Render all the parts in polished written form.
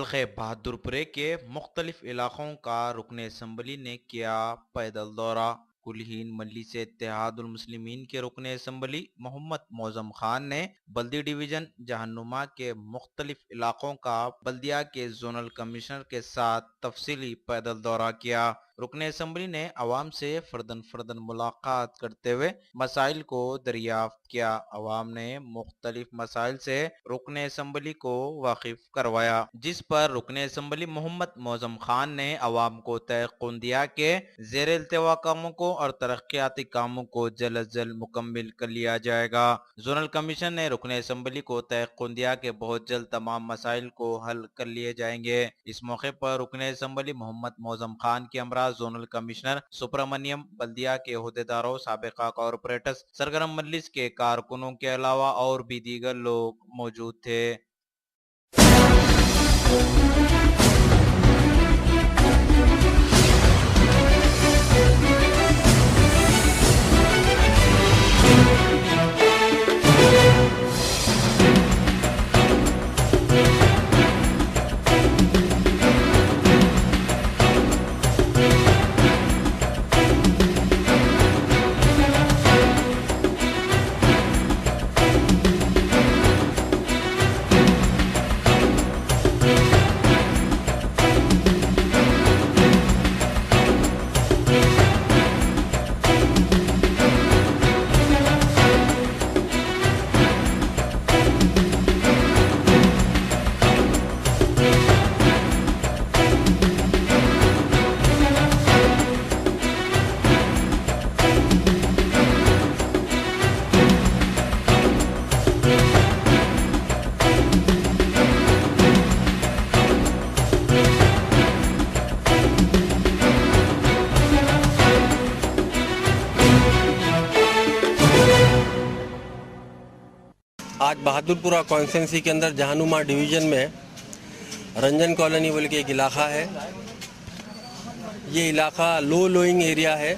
हल्के बहादुरपुरे के मुख्तलिफ इलाकों का रुकन असम्बली ने किया पैदल दौरा। कुलहीन मजलिस इत्तेहादुल मुस्लिमीन के रुकन असम्बली मोहम्मद मौजम खान ने बल्दी डिवीजन जहानुमा के मुख्तलिफ इलाकों का बल्दिया के जोनल कमिश्नर के साथ तफसीली पैदल दौरा किया। रुकन असम्बली ने अवाम से फर्दन फर्दन मुलाकात करते हुए मसाइल को दरियाफ्त किया। अवाम ने मुख्तलिफ मसाइल से रुकन असम्बली को वाकिफ करवाया, जिस पर रुकन असम्बली मोहम्मद मौजम खान ने अवाम को तयक़ुन दिया कि ज़ेर इल्तिवा कामों को और तरक्याती कामों को जल्द अज जल्द मुकम्मिल कर लिया जाएगा। जोनल कमीशन ने रुकन असम्बली को तयक़ुन दिया कि बहुत जल्द तमाम मसाइल को हल कर लिए जाएंगे। इस मौके पर रुकन असम्बली मोहम्मद मौजम खान के हमरा जोनल कमिश्नर सुब्रमण्यम, बल्दिया के ओहदेदारों, साबिका कॉरपोरेटर्स, सरगर्म मजलिस के कारकुनों के अलावा और भी दीगर लोग मौजूद थे। आज बहादुरपुरा कॉन्स्टिट्यूंसी के अंदर जहानुमा डिवीज़न में रंजन कॉलोनी बोल के एक इलाका है। ये इलाका लो लोइंग एरिया है।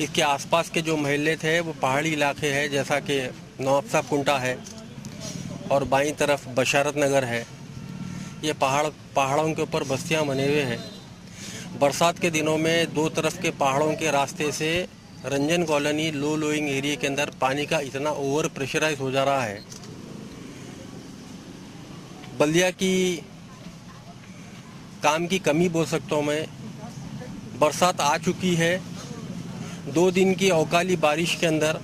इसके आसपास के जो महल्ले थे वो पहाड़ी इलाके हैं, जैसा कि नवाबसा कुंटा है और बाईं तरफ बशारत नगर है। ये पहाड़ों के ऊपर बस्तियां बने हुए हैं। बरसात के दिनों में दो तरफ के पहाड़ों के रास्ते से रंजन कॉलोनी लो लोइंग एरिया के अंदर पानी का इतना ओवर प्रेशराइज हो जा रहा है। बल्दिया की काम की कमी बोल सकता हूँ मैं। बरसात आ चुकी है। 2 दिन की अवकाली बारिश के अंदर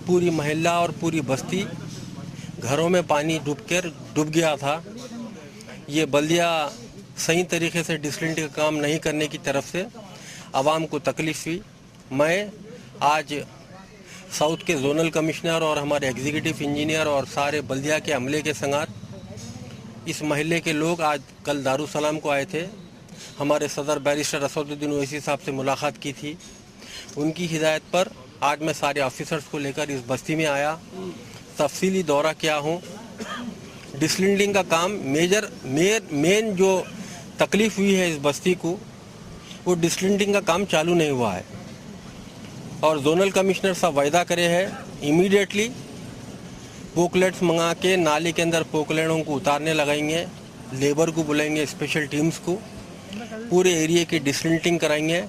पूरी महल्ला और पूरी बस्ती घरों में पानी डूब गया था। ये बल्दिया सही तरीके से डिसलिंटिंग का काम नहीं करने की तरफ से आवाम को तकलीफ हुई। मैं आज साउथ के जोनल कमिश्नर और हमारे एग्जीक्यूटिव इंजीनियर और सारे बल्दिया के अमले के संगात इस महल्ले के लोग आज कल दारुसलाम को आए थे। हमारे सदर बैरिस्टर असदुद्दीन ओवैसी साहब से मुलाकात की थी। उनकी हिदायत पर आज मैं सारे ऑफिसर्स को लेकर इस बस्ती में आया, तफसीली दौरा किया हूँ। डिसलिंटिंग का काम मेन जो तकलीफ़ हुई है इस बस्ती को, वो डिसलिंटिंग का काम चालू नहीं हुआ है। और जोनल कमिश्नर साहब वायदा करे हैं इमीडिएटली पोकलेट्स मंगा के नाले के अंदर पोकलेटों को उतारने लगाएंगे, लेबर को बुलाएंगे, स्पेशल टीम्स को, पूरे एरिया की डिसलिंटिंग कराएंगे।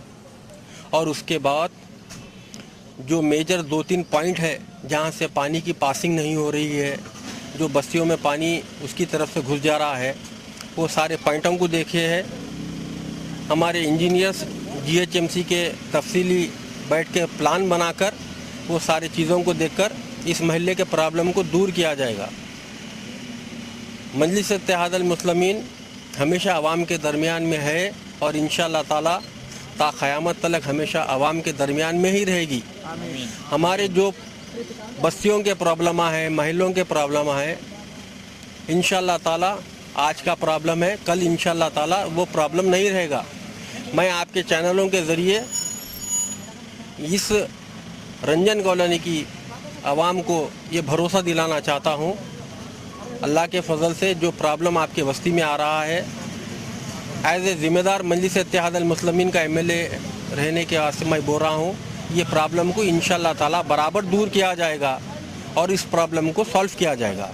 और उसके बाद जो मेजर 2-3 पॉइंट है जहाँ से पानी की पासिंग नहीं हो रही है, जो बस्तियों में पानी उसकी तरफ से घुस जा रहा है, वो सारे पॉइंटों को देखे हैं। हमारे इंजीनियर्स GHMC के तफसीली बैठ के प्लान बनाकर वो सारी चीज़ों को देखकर इस महल्ले के प्रॉब्लम को दूर किया जाएगा। मजलिस इत्तेहादुल मुस्लिमीन हमेशा आवाम के दरमियान में है और इंशाअल्लाह ताला ता क़यामत तक हमेशा आवाम के दरमियान में ही रहेगी। हमारे जो बस्तियों के प्रॉब्लम है, महलों के प्रॉब्लम है, इंशाअल्लाह ताला आज का प्रॉब्लम है, कल इंशाअल्लाह ताला वो प्रॉब्लम नहीं रहेगा। मैं आपके चैनलों के ज़रिए इस रंजन कॉलोनी की आवाम को ये भरोसा दिलाना चाहता हूँ, अल्लाह के फजल से जो प्रॉब्लम आपके बस्ती में आ रहा है, एज ए ज़िम्मेदार मजलिस इत्तेहादुल मुस्लिमीन का MLA रहने के वास्ते मैं बोल रहा हूँ, ये प्रॉब्लम को इंशाअल्लाह ताला बराबर दूर किया जाएगा और इस प्रॉब्लम को सॉल्व किया जाएगा।